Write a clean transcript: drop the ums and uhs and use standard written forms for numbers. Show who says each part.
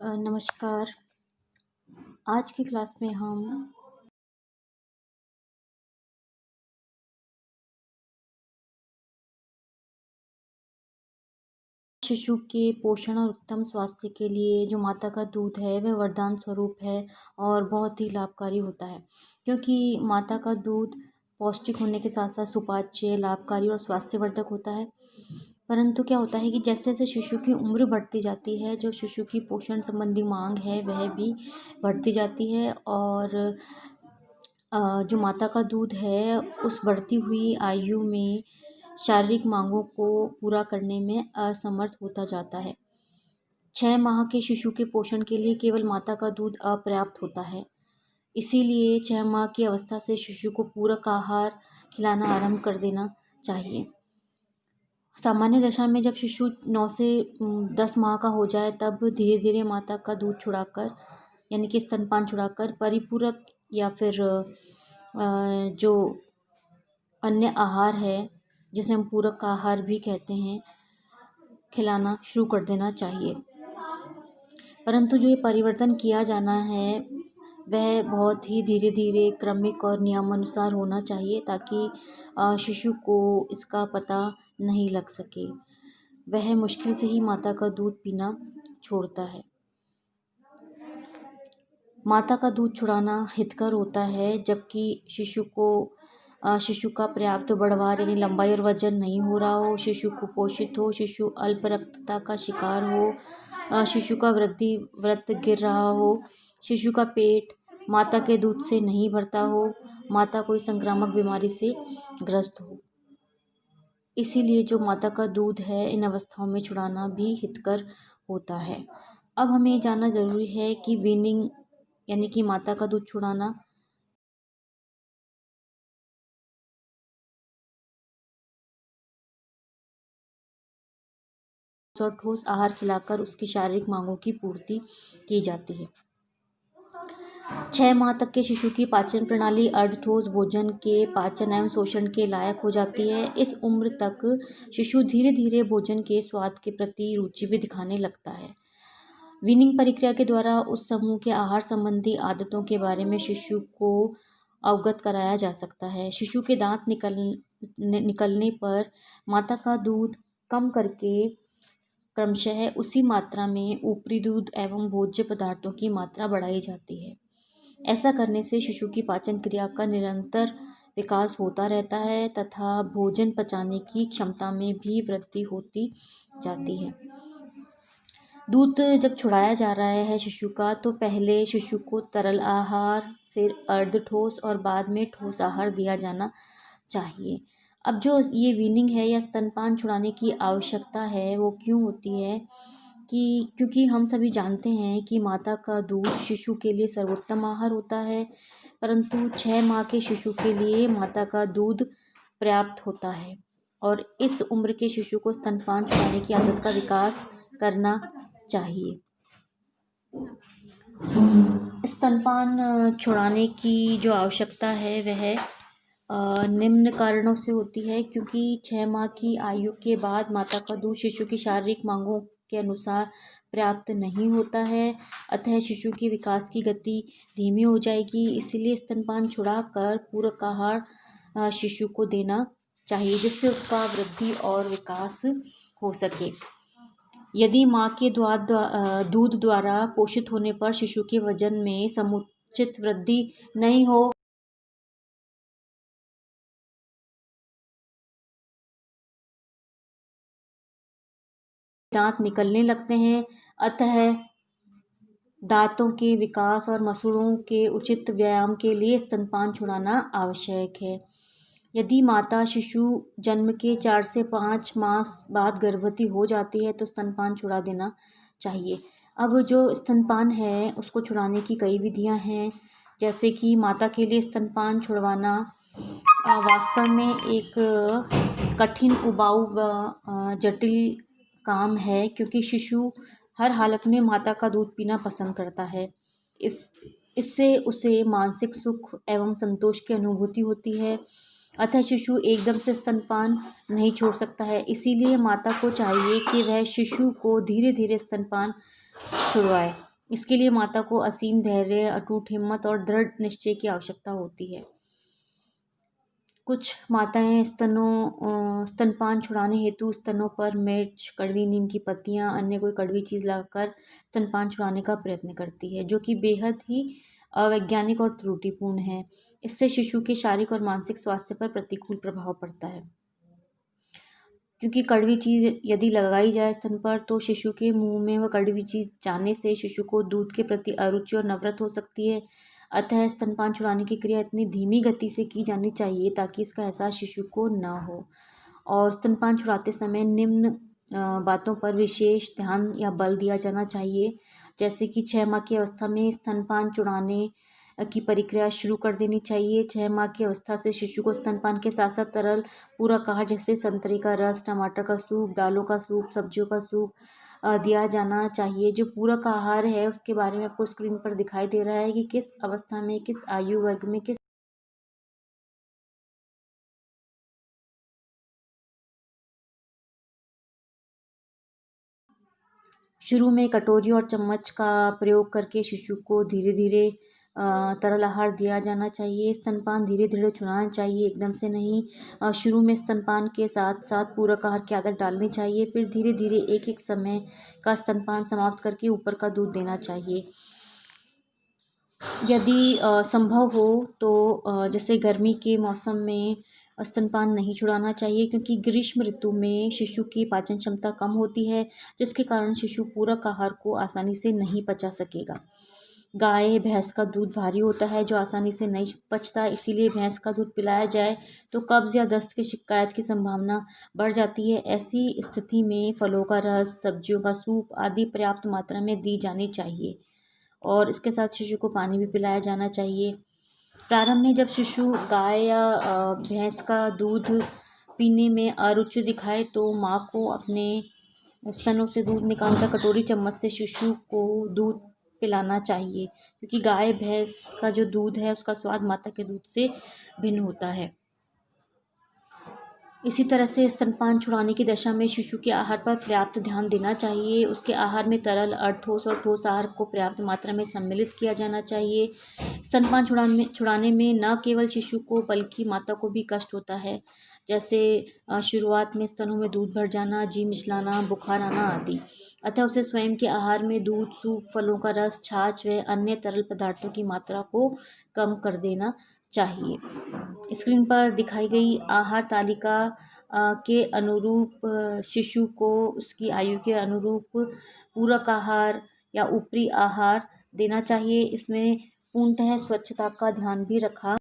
Speaker 1: नमस्कार। आज की क्लास में हम शिशु के पोषण और उत्तम स्वास्थ्य के लिए जो माता का दूध है वह वरदान स्वरूप है और बहुत ही लाभकारी होता है, क्योंकि माता का दूध पौष्टिक होने के साथ साथ सुपाच्य, लाभकारी और स्वास्थ्यवर्धक होता है। परंतु क्या होता है कि जैसे-जैसे शिशु की उम्र बढ़ती जाती है, जो शिशु की पोषण संबंधी माँग है वह भी बढ़ती जाती है और जो माता का दूध है उस बढ़ती हुई आयु में शारीरिक मांगों को पूरा करने में असमर्थ होता जाता है। 6 माह के शिशु के पोषण के लिए केवल माता का दूध अपर्याप्त होता है। इसीलिए 6 माह की अवस्था से शिशु को पूरक आहार खिलाना आरंभ कर देना चाहिए। सामान्य दशा में जब शिशु 9 से 10 माह का हो जाए तब धीरे-धीरे माता का दूध छुड़ाकर यानी कि स्तनपान छुड़ाकर परिपूरक या फिर जो अन्य आहार है जिसे हम पूरक आहार भी कहते हैं, खिलाना शुरू कर देना चाहिए। परंतु जो ये परिवर्तन किया जाना है वह बहुत ही धीरे-धीरे क्रमिक और नियमानुसार होना चाहिए, ताकि शिशु को इसका पता नहीं लग सके। वह मुश्किल से ही माता का दूध पीना छोड़ता है। माता का दूध छुड़ाना हितकर होता है, जबकि शिशु का पर्याप्त बढ़वार यानी लंबाई और वजन नहीं हो रहा हो, शिशु कुपोषित हो, शिशु अल्प रक्तता का शिकार हो, शिशु का वृत्त गिर रहा हो, शिशु का पेट माता के दूध से नहीं भरता हो, माता कोई संक्रामक बीमारी से ग्रस्त हो। इसीलिए जो माता का दूध है इन अवस्थाओं में छुड़ाना भी हितकर होता है। अब हमें ये जानना ज़रूरी है कि वीनिंग यानी कि माता का दूध छुड़ाना और ठोस आहार खिलाकर उसकी शारीरिक मांगों की पूर्ति की जाती है। 6 माह तक के शिशु की पाचन प्रणाली अर्धठोस भोजन के पाचन एवं शोषण के लायक हो जाती है। इस उम्र तक शिशु धीरे धीरे भोजन के स्वाद के प्रति रुचि भी दिखाने लगता है। वीनिंग प्रक्रिया के द्वारा उस समूह के आहार संबंधी आदतों के बारे में शिशु को अवगत कराया जा सकता है। शिशु के दांत निकलने पर माता का दूध कम करके क्रमशः उसी मात्रा में ऊपरी दूध एवं भोज्य पदार्थों की मात्रा बढ़ाई जाती है। ऐसा करने से शिशु की पाचन क्रिया का निरंतर विकास होता रहता है तथा भोजन पचाने की क्षमता में भी वृद्धि होती जाती है। दूध जब छुड़ाया जा रहा है शिशु का, तो पहले शिशु को तरल आहार, फिर अर्ध ठोस और बाद में ठोस आहार दिया जाना चाहिए। अब जो ये वीनिंग है या स्तनपान छुड़ाने की आवश्यकता है वो क्यों होती है कि क्योंकि हम सभी जानते हैं कि माता का दूध शिशु के लिए सर्वोत्तम आहार होता है, परंतु 6 माह के शिशु के लिए माता का दूध पर्याप्त होता है और इस उम्र के शिशु को स्तनपान छुड़ाने की आदत का विकास करना चाहिए। स्तनपान छुड़ाने की जो आवश्यकता है वह निम्न कारणों से होती है, क्योंकि 6 माह की आयु के बाद माता का दूध शिशु की शारीरिक मांगों के अनुसार पर्याप्त नहीं होता है, अतः शिशु की विकास की गति धीमी हो जाएगी। इसलिए स्तनपान छुड़ाकर पूरक आहार शिशु को देना चाहिए, जिससे उसका वृद्धि और विकास हो सके। यदि माँ के दूध द्वारा पोषित होने पर शिशु के वजन में समुचित वृद्धि नहीं हो, दांत निकलने लगते हैं, अतः दांतों के विकास और मसूड़ों के उचित व्यायाम के लिए स्तनपान छुड़ाना आवश्यक है। यदि माता शिशु जन्म के 4 से 5 मास बाद गर्भवती हो जाती है तो स्तनपान छुड़ा देना चाहिए। अब जो स्तनपान है उसको छुड़ाने की कई विधियां हैं, जैसे कि माता के लिए स्तनपान छुड़वाना वास्तव में एक कठिन, उबाऊ व जटिल काम है, क्योंकि शिशु हर हालत में माता का दूध पीना पसंद करता है। इससे उसे मानसिक सुख एवं संतोष की अनुभूति होती है, अतः शिशु एकदम से स्तनपान नहीं छोड़ सकता है। इसीलिए माता को चाहिए कि वह शिशु को धीरे धीरे स्तनपान छुड़वाए। इसके लिए माता को असीम धैर्य, अटूट हिम्मत और दृढ़ निश्चय की आवश्यकता होती है। कुछ माताएं स्तनपान छुड़ाने हेतु स्तनों पर मिर्च, कड़वी नीम की पत्तियां, अन्य कोई कड़वी चीज़ लगाकर स्तनपान छुड़ाने का प्रयत्न करती है, जो कि बेहद ही अवैज्ञानिक और त्रुटिपूर्ण है। इससे शिशु के शारीरिक और मानसिक स्वास्थ्य पर प्रतिकूल प्रभाव पड़ता है, क्योंकि कड़वी चीज़ यदि लगाई जाए स्तन पर तो शिशु के मुंह में वह कड़वी चीज़ जाने से शिशु को दूध के प्रति अरुचि और नफरत हो सकती है। अतः स्तनपान छुड़ाने की क्रिया इतनी धीमी गति से की जानी चाहिए ताकि इसका एहसास शिशु को न हो। और स्तनपान छुड़ाते समय निम्न बातों पर विशेष ध्यान या बल दिया जाना चाहिए, जैसे कि 6 माह की अवस्था में स्तनपान छुड़ाने की प्रक्रिया शुरू कर देनी चाहिए। 6 माह की अवस्था से शिशु को स्तनपान के साथ साथ तरल पूरक आहार जैसे संतरे का रस, टमाटर का सूप, दालों का सूप, सब्जियों का सूप दिया जाना चाहिए। जो पूरक आहार है उसके बारे में आपको स्क्रीन पर दिखाई दे रहा है कि किस अवस्था में, किस आयु वर्ग में, किस शुरू में कटोरी और चम्मच का प्रयोग करके शिशु को धीरे धीरे तरल आहार दिया जाना चाहिए। स्तनपान धीरे धीरे छुड़ाना चाहिए, एकदम से नहीं। शुरू में स्तनपान के साथ साथ पूरक आहार की आदत डालनी चाहिए, फिर धीरे धीरे एक एक समय का स्तनपान समाप्त करके ऊपर का दूध देना चाहिए। यदि संभव हो तो जैसे गर्मी के मौसम में स्तनपान नहीं छुड़ाना चाहिए, क्योंकि ग्रीष्म ऋतु में शिशु की पाचन क्षमता कम होती है, जिसके कारण शिशु पूरक आहार को आसानी से नहीं पचा सकेगा। गाय भैंस का दूध भारी होता है जो आसानी से नहीं पचता, इसीलिए भैंस का दूध पिलाया जाए तो कब्ज या दस्त की शिकायत की संभावना बढ़ जाती है। ऐसी स्थिति में फलों का रस, सब्जियों का सूप आदि पर्याप्त मात्रा में दी जानी चाहिए, और इसके साथ शिशु को पानी भी पिलाया जाना चाहिए। प्रारंभ में जब शिशु गाय या भैंस का दूध पीने में अरुचि दिखाए तो माँ को अपने स्तनों से दूध निकालकर कटोरी चम्मच से शिशु को दूध पिलाना चाहिए, क्योंकि गाय भैंस का जो दूध है उसका स्वाद माता के दूध से भिन्न होता है। इसी तरह से स्तनपान छुड़ाने की दशा में शिशु के आहार पर पर्याप्त ध्यान देना चाहिए। उसके आहार में तरल, ठोस और ठोस आहार को पर्याप्त मात्रा में सम्मिलित किया जाना चाहिए। स्तनपान छुड़ाने में न केवल शिशु को बल्कि माता को भी कष्ट होता है, जैसे शुरुआत में स्तनों में दूध भर जाना, जी मिचलाना, बुखार आना आदि। अतः उसे स्वयं के आहार में दूध, सूप, फलों का रस, छाछ व अन्य तरल पदार्थों की मात्रा को कम कर देना चाहिए। स्क्रीन पर दिखाई गई आहार तालिका के अनुरूप शिशु को उसकी आयु के अनुरूप पूरक आहार या ऊपरी आहार देना चाहिए। इसमें पूर्णतः स्वच्छता का ध्यान भी रखा